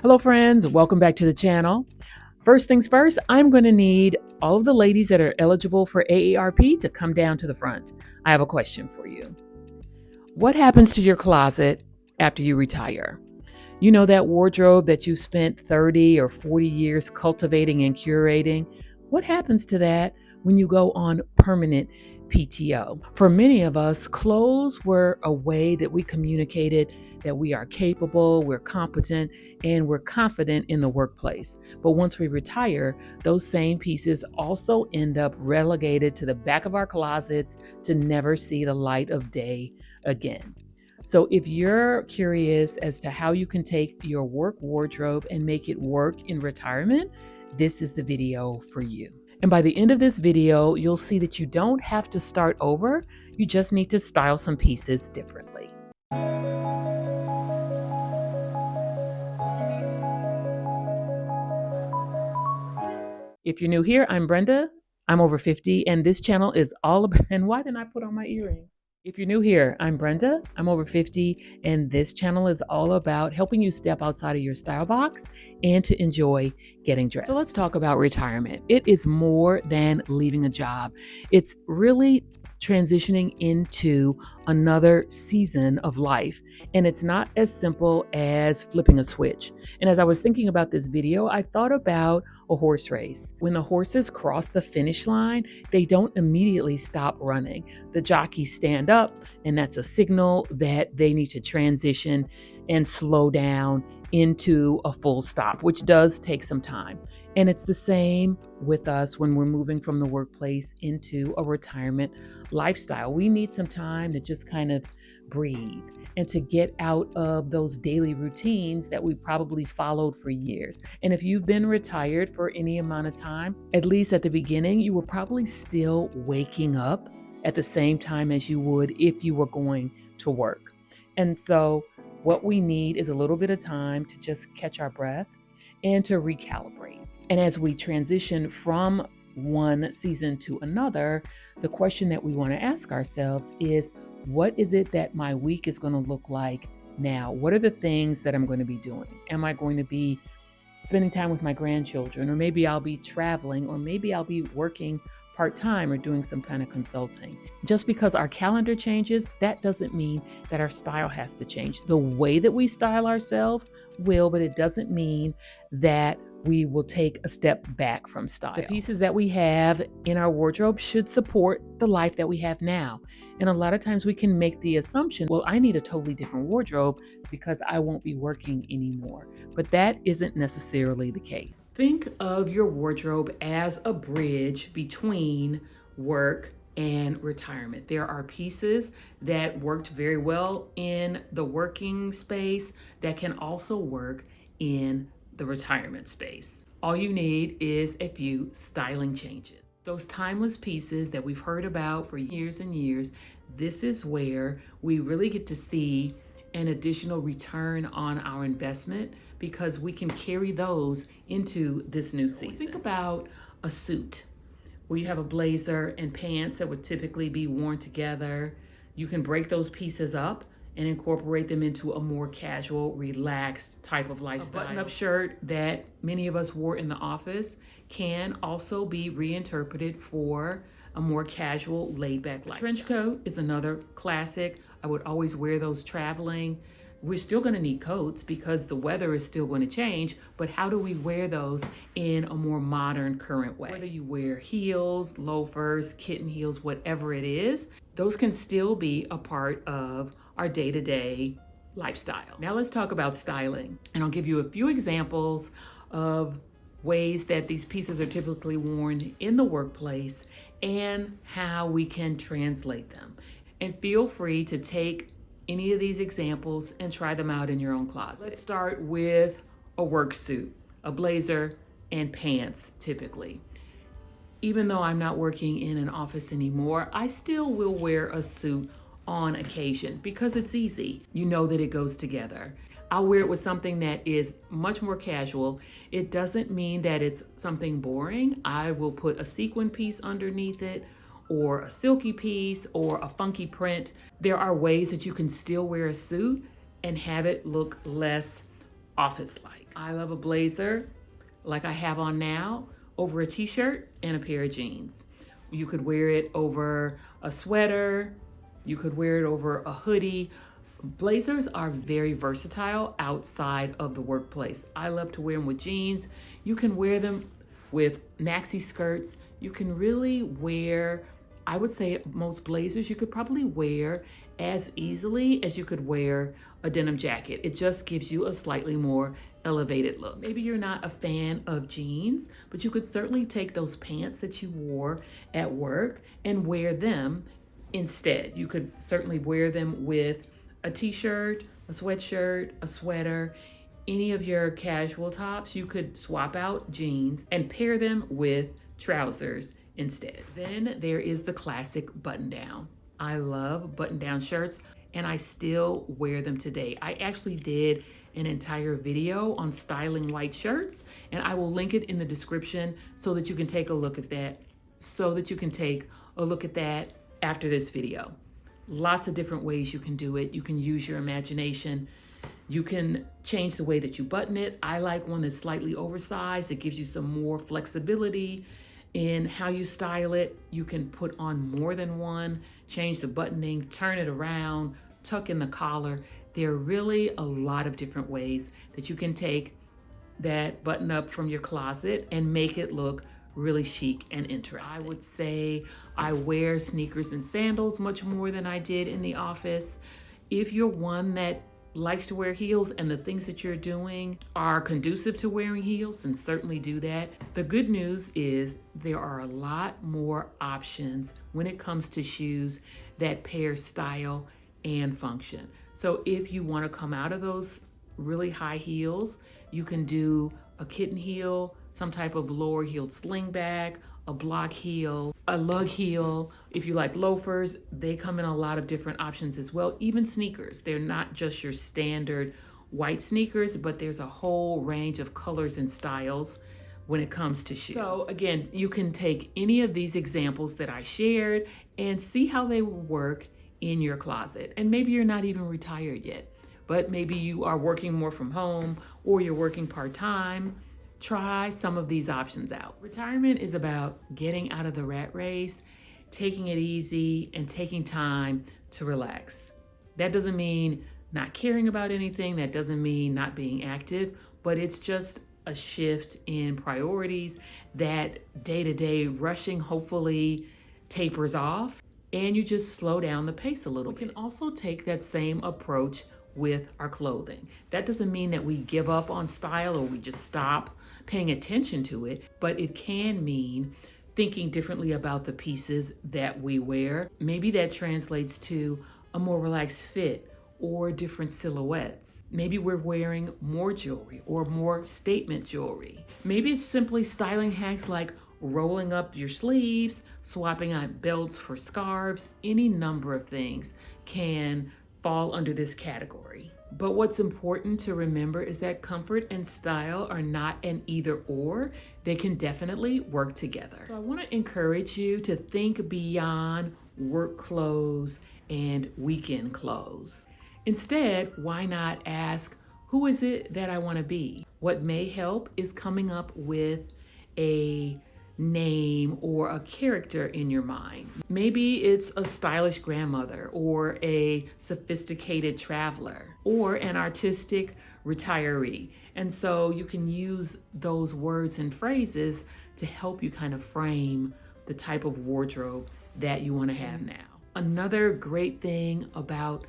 Hello friends, welcome back to the channel. First things first, I'm going to need all of the ladies that are eligible for AARP to come down to the front. I have a question for you. What happens to your closet after you retire? You know, that wardrobe that you spent 30 or 40 years cultivating and curating? What happens to that when you go on permanent PTO? For many of us, clothes were a way that we communicated that we are capable, we're competent, and we're confident in the workplace. But once we retire, those same pieces also end up relegated to the back of our closets to never see the light of day again. So, if you're curious as to how you can take your work wardrobe and make it work in retirement, this is the video for you. And by the end of this video, you'll see that you don't have to start over, you just need to style some pieces differently. If you're new here, I'm Brenda. I'm over 50, and this channel is all about. And why didn't I put on my earrings? If you're new here, I'm Brenda. I'm over 50, and this channel is all about helping you step outside of your style box and to enjoy getting dressed. So let's talk about retirement. It is more than leaving a job. It's really transitioning into another season of life. And it's not as simple as flipping a switch. And as I was thinking about this video, I thought about a horse race. When the horses cross the finish line, they don't immediately stop running. The jockeys stand up, and that's a signal that they need to transition and slow down into a full stop, which does take some time. And it's the same with us when we're moving from the workplace into a retirement lifestyle. We need some time to just kind of breathe and to get out of those daily routines that we probably followed for years. And if you've been retired for any amount of time, at least at the beginning, you were probably still waking up at the same time as you would if you were going to work. And so what we need is a little bit of time to just catch our breath and to recalibrate. And as we transition from one season to another, the question that we want to ask ourselves is, what is it that my week is going to look like now? What are the things that I'm going to be doing? Am I going to be spending time with my grandchildren? Or maybe I'll be traveling, or maybe I'll be working part-time or doing some kind of consulting. Just because our calendar changes, that doesn't mean that our style has to change. The way that we style ourselves will, but it doesn't mean that we will take a step back from style. The pieces that we have in our wardrobe should support the life that we have now. And a lot of times we can make the assumption, well, I need a totally different wardrobe because I won't be working anymore. But that isn't necessarily the case. Think of your wardrobe as a bridge between work and retirement. There are pieces that worked very well in the working space that can also work in the retirement space. All you need is a few styling changes. Those timeless pieces that we've heard about for years and years, this is where we really get to see an additional return on our investment because we can carry those into this new season. Think about a suit where you have a blazer and pants that would typically be worn together. You can break those pieces up and incorporate them into a more casual, relaxed type of lifestyle. A button-up shirt that many of us wore in the office can also be reinterpreted for a more casual, laid-back lifestyle. Trench coat is another classic. I would always wear those traveling. We're still going to need coats because the weather is still going to change, but how do we wear those in a more modern, current way? Whether you wear heels, loafers, kitten heels, whatever it is, those can still be a part of our day-to-day lifestyle. Now let's talk about styling. And I'll give you a few examples of ways that these pieces are typically worn in the workplace and how we can translate them. And feel free to take any of these examples and try them out in your own closet. Let's start with a work suit, a blazer and pants typically. Even though I'm not working in an office anymore, I still will wear a suit on occasion because it's easy. You know that it goes together. I'll wear it with something that is much more casual. It doesn't mean that it's something boring. I will put a sequin piece underneath it, or a silky piece, or a funky print. There are ways that you can still wear a suit and have it look less office-like. I love a blazer like I have on now over a t-shirt and a pair of jeans. You could wear it over a sweater, you could wear it over a hoodie. Blazers are very versatile outside of the workplace. I love to wear them with jeans. You can wear them with maxi skirts. You can really wear, I would say most blazers you could probably wear as easily as you could wear a denim jacket. It just gives you a slightly more elevated look. Maybe you're not a fan of jeans, but you could certainly take those pants that you wore at work and wear them instead. You could certainly wear them with a t-shirt, a sweatshirt, a sweater, any of your casual tops. You could swap out jeans and pair them with trousers instead. Then there is the classic button down. I love button down shirts and I still wear them today. I actually did an entire video on styling white shirts and I will link it in the description so that you can take a look at that, after this video. Lots of different ways you can do it. You can use your imagination. You can change the way that you button it. I like one that's slightly oversized. It gives you some more flexibility in how you style it. You can put on more than one, change the buttoning, turn it around, tuck in the collar. There are really a lot of different ways that you can take that button up from your closet and make it look really chic and interesting. I would say I wear sneakers and sandals much more than I did in the office. If you're one that likes to wear heels and the things that you're doing are conducive to wearing heels, then certainly do that. The good news is there are a lot more options when it comes to shoes that pair style and function. So if you want to come out of those really high heels, you can do a kitten heel, some type of lower heeled slingback, a block heel, a lug heel. If you like loafers, they come in a lot of different options as well. Even sneakers, they're not just your standard white sneakers, but there's a whole range of colors and styles when it comes to shoes. So again, you can take any of these examples that I shared and see how they will work in your closet. And maybe you're not even retired yet, but maybe you are working more from home or you're working part-time. Try some of these options out. Retirement is about getting out of the rat race, taking it easy, and taking time to relax. That doesn't mean not caring about anything. That doesn't mean not being active, but it's just a shift in priorities. That day-to-day rushing hopefully tapers off, and you just slow down the pace a little bit. We can also take that same approach with our clothing. That doesn't mean that we give up on style or we just stop paying attention to it, but it can mean thinking differently about the pieces that we wear. Maybe that translates to a more relaxed fit or different silhouettes. Maybe we're wearing more jewelry or more statement jewelry. Maybe it's simply styling hacks like rolling up your sleeves, swapping out belts for scarves. Any number of things can fall under this category. But what's important to remember is that comfort and style are not an either or. They can definitely work together. So I want to encourage you to think beyond work clothes and weekend clothes. Instead, why not ask, who is it that I want to be? What may help is coming up with a name or a character in your mind. Maybe it's a stylish grandmother or a sophisticated traveler or an artistic retiree. And so you can use those words and phrases to help you kind of frame the type of wardrobe that you want to have now. Another great thing about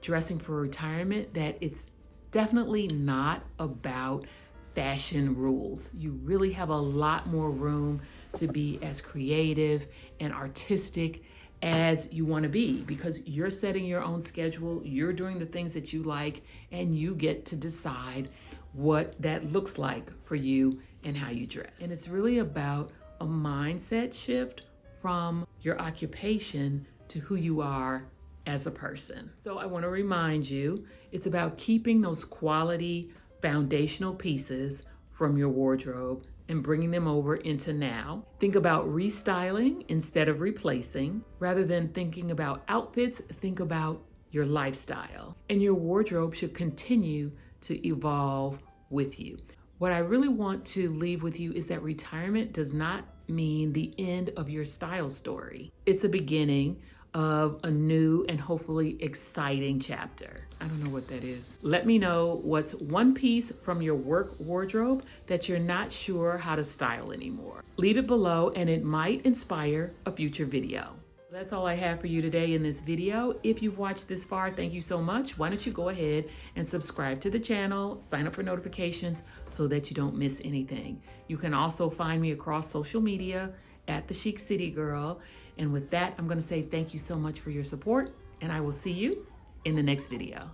dressing for retirement, that it's definitely not about fashion rules. You really have a lot more room to be as creative and artistic as you want to be, because you're setting your own schedule, you're doing the things that you like, and you get to decide what that looks like for you and how you dress. And it's really about a mindset shift from your occupation to who you are as a person. So I want to remind you, it's about keeping those quality foundational pieces from your wardrobe and bringing them over into now. Think about restyling instead of replacing. Rather than thinking about outfits, think about your lifestyle. And your wardrobe should continue to evolve with you. What I really want to leave with you is that retirement does not mean the end of your style story. It's a beginning of a new and hopefully exciting chapter. I don't know what that is. Let me know what's one piece from your work wardrobe that you're not sure how to style anymore. Leave it below and it might inspire a future video. That's all I have for you today in this video. If you've watched this far, thank you so much. Why don't you go ahead and subscribe to the channel, sign up for notifications so that you don't miss anything. You can also find me across social media at The Chic City Girl. And with that, I'm gonna say thank you so much for your support, and I will see you in the next video.